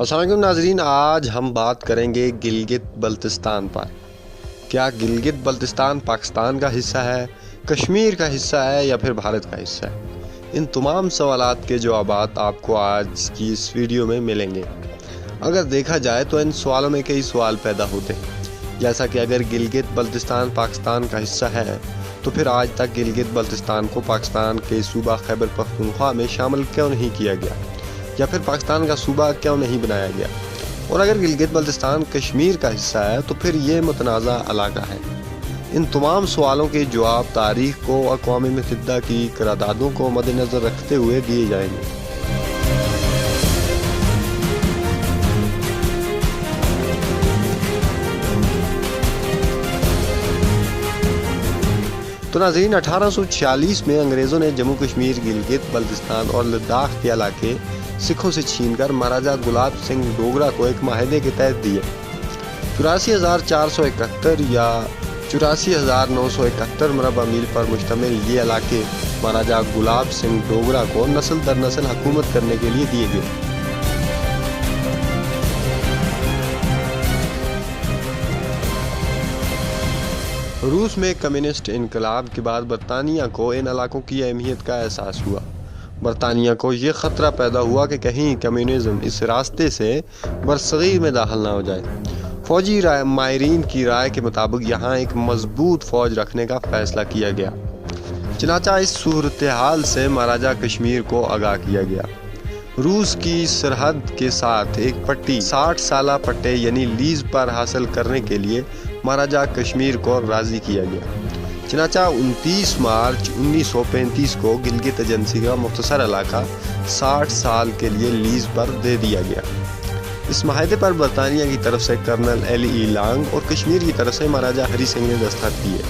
السلام علیکم ناظرین، آج ہم بات کریں گے گلگت بلتستان پر۔ کیا گلگت بلتستان پاکستان کا حصہ ہے، کشمیر کا حصہ ہے یا پھر بھارت کا حصہ ہے؟ ان تمام سوالات کے جوابات آپ کو آج کی اس ویڈیو میں ملیں گے۔ اگر دیکھا جائے تو ان سوالوں میں کئی سوال پیدا ہوتے ہیں، جیسا کہ اگر گلگت بلتستان پاکستان کا حصہ ہے تو پھر آج تک گلگت بلتستان کو پاکستان کے صوبہ خیبر پختونخوا میں شامل کیوں نہیں کیا گیا، یا پھر پاکستان کا صوبہ کیوں نہیں بنایا گیا؟ اور اگر گلگت بلتستان کشمیر کا حصہ ہے تو پھر یہ متنازع علاقہ ہے۔ ان تمام سوالوں کے جواب تاریخ کو، اقوام متحدہ کی قراردادوں کو مد نظر رکھتے ہوئے دیے جائیں گے۔ تو ناظرین، 1846 میں انگریزوں نے جموں کشمیر، گلگت بلتستان اور لداخ کے علاقے سکھوں سے چھین کر مہاراجہ گلاب سنگھ ڈوگرا کو ایک معاہدے کے تحت دیے۔ 84,471 یا 84,971 مربع میل پر مشتمل یہ علاقے مہاراجہ گلاب سنگھ ڈوگرا کو نسل در نسل حکومت کرنے کے لیے دیے گئے۔ روس میں کمیونسٹ انقلاب کے بعد برطانیہ کو ان علاقوں کی اہمیت کا احساس ہوا۔ برطانیہ کو یہ خطرہ پیدا ہوا کہ کہیں کمیونزم اس راستے سے برصغیر میں داخل نہ ہو جائے۔ فوجی ماہرین کی رائے کے مطابق یہاں ایک مضبوط فوج رکھنے کا فیصلہ کیا گیا۔ چنانچہ اس صورتحال سے مہاراجہ کشمیر کو آگاہ کیا گیا۔ روس کی سرحد کے ساتھ ایک پٹی 60 سالہ پٹے یعنی لیز پر حاصل کرنے کے لیے مہاراجہ کشمیر کو راضی کیا گیا۔ چنانچہ 29 مارچ 1935 کو گلگت ایجنسی کا مختصر علاقہ 60 سال کے لیے لیز پر دے دیا گیا۔ اس معاہدے پر برطانیہ کی طرف سے کرنل ایل ای لانگ اور کشمیر کی طرف سے مہاراجہ ہری سنگھ نے دستخط کیے۔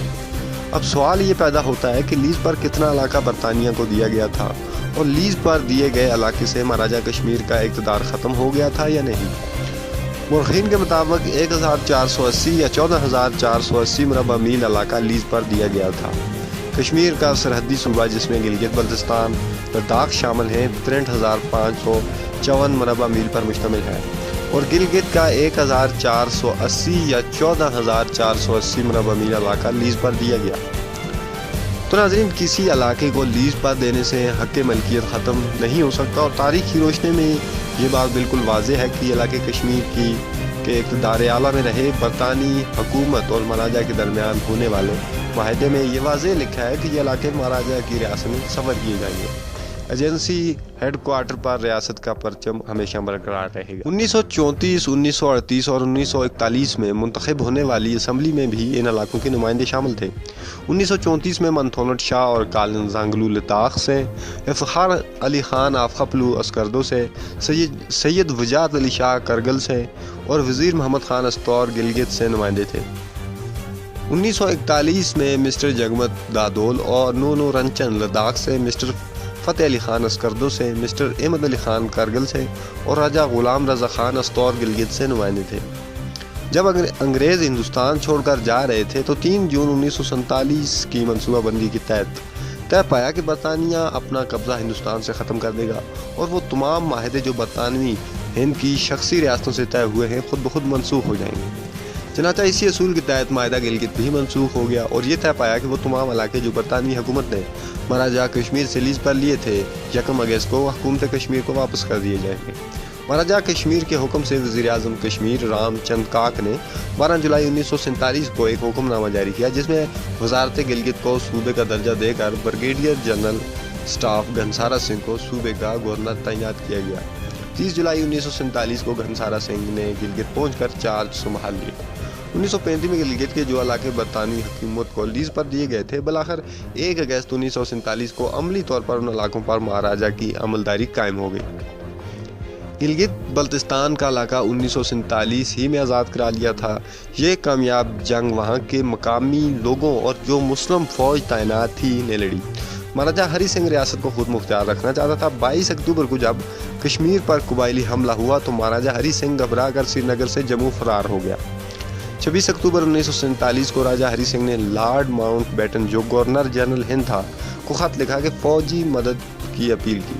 اب سوال یہ پیدا ہوتا ہے کہ لیز پر کتنا علاقہ برطانیہ کو دیا گیا تھا، اور لیز پر دیے گئے علاقے سے مہاراجہ کشمیر کا اقتدار ختم ہو گیا تھا یا نہیں؟ مورخین کے مطابق 1,480 یا 14,480 مربع میل علاقہ لیز پر دیا گیا تھا۔ کشمیر کا سرحدی صوبہ جس میں گلگت بلتستان، لداخ شامل ہیں 63,554 مربع میل پر مشتمل ہے، اور گلگت کا 1,480 یا 14,480 مربع میل علاقہ لیز پر دیا گیا۔ تو ناظرین، کسی علاقے کو لیز پر دینے سے حق ملکیت ختم نہیں ہو سکتا، اور تاریخ کی روشنی میں یہ بات بالکل واضح ہے کہ علاقے کشمیر کے اقتدار اعلیٰ میں رہے برطانوی حکومت اور مہاراجہ کے درمیان ہونے والے معاہدے میں یہ واضح لکھا ہے کہ یہ علاقے مہاراجہ کی ریاست میں تصور کیے جائیں گے۔ ایجنسی ہیڈ کوارٹر پر ریاست کا پرچم ہمیشہ برقرار رہے گا۔ 1934، 1938 اور 1941 میں منتخب ہونے والی اسمبلی میں بھی ان علاقوں کے نمائندے شامل تھے۔ 1934 میں منتھونٹ شاہ اور کالن زانگلو لداخ سے، افتخار علی خان آفخپلو اسکردو سے، سید وجاہت علی شاہ کرگل سے اور وزیر محمد خان استور گلگت سے نمائندے تھے۔ 1941 میں مسٹر جگمت دادول اور نونو رنچن لداخ سے، مسٹر فتح علی خان اسکردو سے، مسٹر احمد علی خان کرگل سے اور راجہ غلام رضا خان استور گلگت سے نمائندے تھے۔ جب انگریز ہندوستان چھوڑ کر جا رہے تھے تو 3 جون 1947 کی منصوبہ بندی کے تحت طے پایا کہ برطانیہ اپنا قبضہ ہندوستان سے ختم کر دے گا، اور وہ تمام معاہدے جو برطانوی ہند کی شخصی ریاستوں سے طے ہوئے ہیں خود بخود منسوخ ہو جائیں گے۔ چنانچہ اسی اصول کے تحت معاہدہ گلگت بھی منسوخ ہو گیا، اور یہ طے پایا کہ وہ تمام علاقے جو برطانوی حکومت نے مہاراجہ کشمیر سے لیز پر لیے تھے 1 اگست کو حکومت کشمیر کو واپس کر دیے جائیں گے۔ مہاراجہ کشمیر کے حکم سے وزیر اعظم کشمیر رام چند کاک نے 12 جولائی 1947 کو ایک حکم نامہ جاری کیا، جس میں وزارت گلگت کو صوبے کا درجہ دے کر بریگیڈیئر جنرل اسٹاف گھنسارا سنگھ کو صوبے کا گورنر تعینات کیا گیا۔ 30 جولائی 1947 کو گھنسارا سنگھ نے گلگت پہنچ کر چارج سنبھال لیا۔ 1935 میں گلگت کے جو علاقے برطانوی حکومت کو لیز پر دیے گئے تھے، بالآخر 1 اگست 1947 کو عملی طور پر ان علاقوں پر مہاراجہ کی عملداری قائم ہو گئی۔ گلگت بلتستان کا علاقہ 1947 ہی میں آزاد کرا لیا تھا۔ یہ کامیاب جنگ وہاں کے مقامی لوگوں اور جو مسلم فوج تعینات تھی نے لڑی۔ مہاراجہ ہری سنگھ ریاست کو خود مختار رکھنا چاہتا تھا۔ 22 اکتوبر کو جب کشمیر پر قبائلی حملہ ہوا تو مہاراجہ ہری سنگھ گھبرا کر سری نگر سے جموں فرار ہو گیا۔ 26 اکتوبر 1947 کو راجہ ہری سنگھ نے لارڈ ماؤنٹ بیٹن جو گورنر جنرل ہند تھا کو خط لکھا کہ فوجی مدد کی اپیل کی۔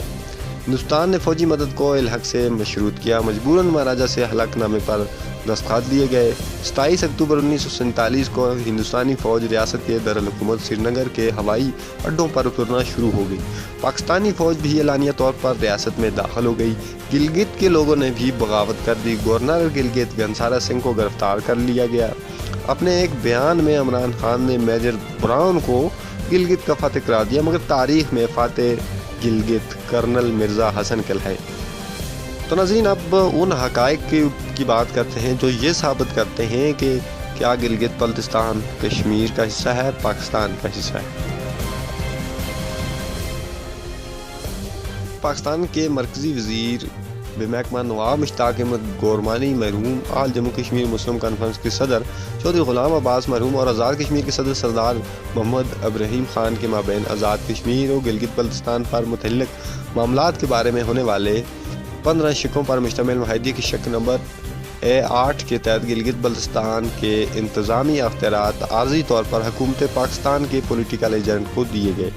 ہندوستان نے فوجی مدد کو الحق سے مشروط کیا، مجبوراً مہاراجہ سے حلف نامے پر دستخط دیے گئے۔ 27 اکتوبر 1947 کو ہندوستانی فوج ریاست کے دارالحکومت سری نگر کے ہوائی اڈوں پر اترنا شروع ہو گئی۔ پاکستانی فوج بھی اعلانیہ طور پر ریاست میں داخل ہو گئی۔ گلگت کے لوگوں نے بھی بغاوت کر دی۔ گورنر گلگت گھنسارا سنگھ کو گرفتار کر لیا گیا۔ اپنے ایک بیان میں عمران خان نے میجر براؤن کو گلگت کا فاتح قرار دیا، مگر تاریخ میں فاتح گلگت کرنل مرزا حسن کل ہے۔ تو ناظرین، اب ان حقائق کی بات کرتے ہیں جو یہ ثابت کرتے ہیں کہ کیا گلگت بلتستان کشمیر کا حصہ ہے، پاکستان کا حصہ ہے۔ پاکستان کے مرکزی وزیر بمحکمہ نواب مشتاق احمد گورمانی مرحوم آل جموں کشمیر مسلم کانفرنس کے صدر چودھری غلام عباس مرحوم اور آزاد کشمیر کے صدر سردار محمد ابراہیم خان کے مابین آزاد کشمیر اور گلگت بلتستان پر متعلق معاملات کے بارے میں ہونے والے 15 شقوں پر مشتمل معاہدے کی شق نمبر A8 کے تحت گلگت بلتستان کے انتظامی اختیارات عارضی طور پر حکومت پاکستان کے پولیٹیکل ایجنٹ کو دیے گئے۔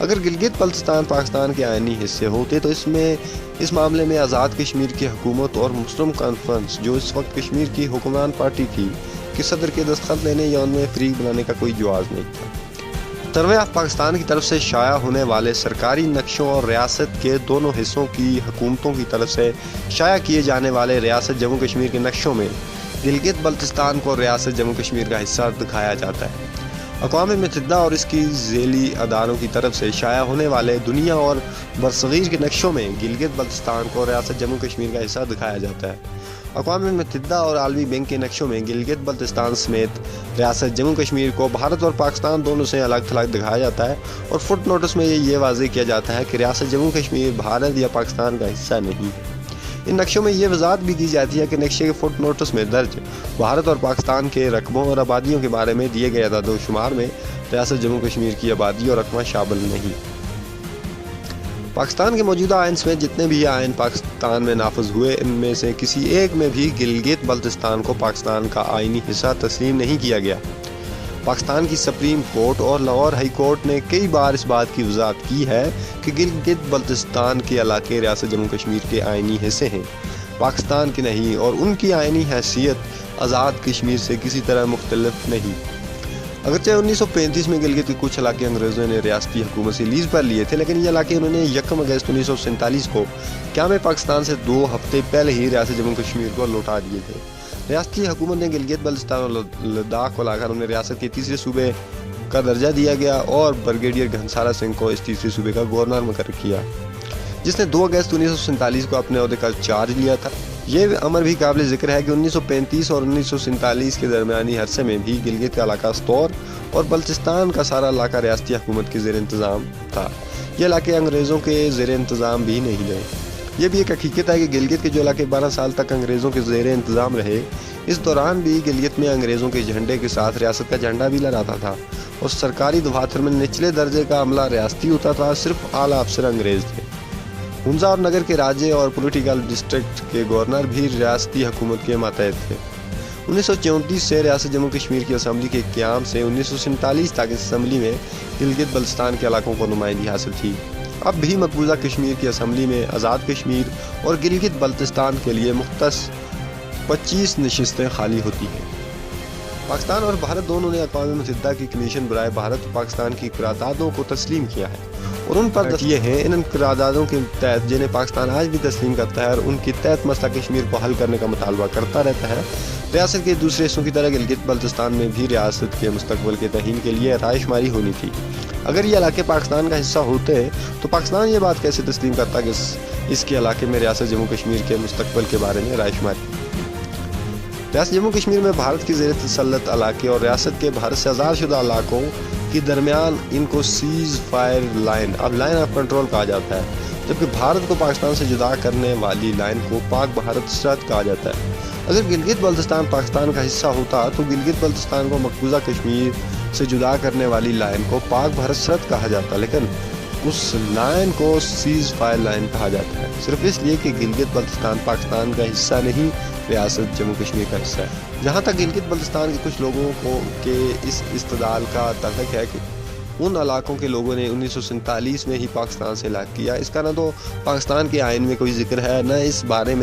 اگر گلگت بلتستان پاکستان کے آئینی حصے ہوتے تو اس معاملے میں آزاد کشمیر کی حکومت اور مسلم کانفرنس جو اس وقت کشمیر کی حکمران پارٹی تھی کے صدر کے دستخط لینے یا ان میں فریق بنانے کا کوئی جواز نہیں تھا۔ سروے آف پاکستان کی طرف سے شائع ہونے والے سرکاری نقشوں اور ریاست کے دونوں حصوں کی حکومتوں کی طرف سے شائع کیے جانے والے ریاست جموں کشمیر کے نقشوں میں گلگت بلتستان کو ریاست جموں کشمیر کا حصہ دکھایا جاتا ہے۔ اقوام متحدہ اور اس کی ذیلی اداروں کی طرف سے شائع ہونے والے دنیا اور برصغیر کے نقشوں میں گلگت بلتستان کو ریاست جموں کشمیر کا حصہ دکھایا جاتا ہے۔ اقوام متحدہ اور عالمی بینک کے نقشوں میں گلگت بلتستان سمیت ریاست جموں کشمیر کو بھارت اور پاکستان دونوں سے الگ تھلگ دکھایا جاتا ہے، اور فٹ نوٹس میں یہ واضح کیا جاتا ہے کہ ریاست جموں کشمیر بھارت یا پاکستان کا حصہ نہیں ہے۔ ان نقشوں میں یہ وضاحت بھی کی جاتی ہے کہ نقشے کے فٹ نوٹس میں درج بھارت اور پاکستان کے رقبوں اور آبادیوں کے بارے میں دیے گئے اعداد و شمار میں ریاست جموں کشمیر کی آبادی اور رقبہ شامل نہیں۔ پاکستان کے موجودہ آئین سمیت جتنے بھی آئین پاکستان میں نافذ ہوئے، ان میں سے کسی ایک میں بھی گلگت بلتستان کو پاکستان کا آئینی حصہ تسلیم نہیں کیا گیا۔ پاکستان کی سپریم کورٹ اور لاہور ہائی کورٹ نے کئی بار اس بات کی وضاحت کی ہے کہ گلگت بلتستان کے علاقے ریاست جموں کشمیر کے آئینی حصے ہیں، پاکستان کے نہیں، اور ان کی آئینی حیثیت آزاد کشمیر سے کسی طرح مختلف نہیں۔ اگرچہ 1935 میں گلگت کے کچھ علاقے انگریزوں نے ریاستی حکومت سے لیز پر لیے تھے، لیکن یہ علاقے انہوں نے 1 اگست 1947 کو قیام پاکستان سے 2 ہفتے پہلے ہی ریاست جموں کشمیر کو لوٹا دیے تھے۔ ریاستی حکومت نے گلگت بلتستان اور لداخ کو لا کر انہیں ریاست کے تیسرے صوبے کا درجہ دیا گیا اور بریگیڈیئر گھنسارا سنگھ کو اس تیسرے صوبے کا گورنر مقرر کیا، جس نے 2 اگست 1947 کو اپنے عہدے کا چارج لیا تھا۔ یہ امر بھی قابل ذکر ہے کہ 1935 اور 1947 کے درمیانی عرصے میں بھی گلگت کا علاقہ استور اور بلتستان کا سارا علاقہ ریاستی حکومت کے زیر انتظام تھا۔ یہ علاقے انگریزوں کے زیر انتظام بھی نہیں رہے۔ یہ بھی ایک حقیقت ہے کہ گلگت کے جو علاقے 12 سال تک انگریزوں کے زیر انتظام رہے، اس دوران بھی گلگت میں انگریزوں کے جھنڈے کے ساتھ ریاست کا جھنڈا بھی لہراتا تھا، اور سرکاری دفاتر میں نچلے درجے کا عملہ ریاستی ہوتا تھا، صرف اعلیٰ افسر انگریز تھے۔ ہنزا اور نگر کے راجے اور پولیٹیکل ڈسٹرکٹ کے گورنر بھی ریاستی حکومت کے ماتحت تھے۔ 1934 سے ریاست جموں کشمیر کی اسمبلی کے قیام سے 1947 تک اس اسمبلی میں گلگت بلتستان کے علاقوں کو نمائندگی حاصل تھی۔ اب بھی مقبوضہ کشمیر کی اسمبلی میں آزاد کشمیر اور گلگت بلتستان کے لیے مختص 25 نشستیں خالی ہوتی ہیں۔ پاکستان اور بھارت دونوں نے اقوام متحدہ کی کمیشن برائے بھارت و پاکستان کی قراردادوں کو تسلیم کیا ہے، اور ان پر یہ ہیں ان قراردادوں کے تحت جنہیں پاکستان آج بھی تسلیم کرتا ہے اور ان کے تحت مسئلہ کشمیر کو حل کرنے کا مطالبہ کرتا رہتا ہے۔ ریاست کے دوسرے حصوں کی طرح گلگت بلتستان میں بھی ریاست کے مستقبل کے تعین کے لیے رائے شماری ہونی تھی۔ اگر یہ علاقے پاکستان کا حصہ ہوتے تو پاکستان یہ بات کیسے تسلیم کرتا کہ اس کے علاقے میں ریاست جموں کشمیر کے مستقبل کے بارے میں رائے شماری؟ ریاست جموں کشمیر میں بھارت کی زیر تسلط علاقے اور ریاست کے بھارت سے آزاد شدہ علاقوں کے درمیان ان کو سیز فائر لائن، اب لائن آف کنٹرول کہا جاتا ہے، جبکہ بھارت کو پاکستان سے جدا کرنے والی لائن کو پاک بھارت سرحد کہا جاتا ہے۔ اگر گلگت بلتستان پاکستان کا حصہ ہوتا تو گلگت بلتستان کو مقبوضہ کشمیر سے جدا کرنے والی لائن کو پاک بھارت سرحد کہا جاتا، لیکن اس لائن کو سیز فائر لائن کہا جاتا ہے، صرف اس لیے کہ گلگت بلتستان پاکستان کا حصہ نہیں، ریاست جموں کشمیر کا حصہ ہے۔ جہاں تک گلگت بلتستان کے کچھ لوگوں کو کے اس استدلال کا تعلق ہے کہ ان علاقوں کے لوگوں نے 1947 میں ہی پاکستان سے الگ کیا۔ اس کا نہ تو پاکستان کے آئین میں کوئی ذکر ہے، نہ اس بارے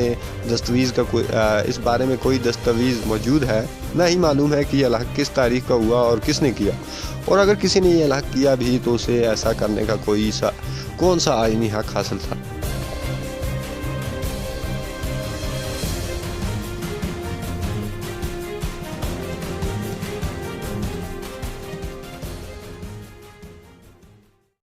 میں کوئی دستاویز موجود ہے، نہ ہی معلوم ہے کہ یہ الگ کس تاریخ کا ہوا اور کس نے کیا، اور اگر کسی نے یہ الگ کیا بھی تو اسے ایسا کرنے کا کون سا آئینی حق حاصل تھا۔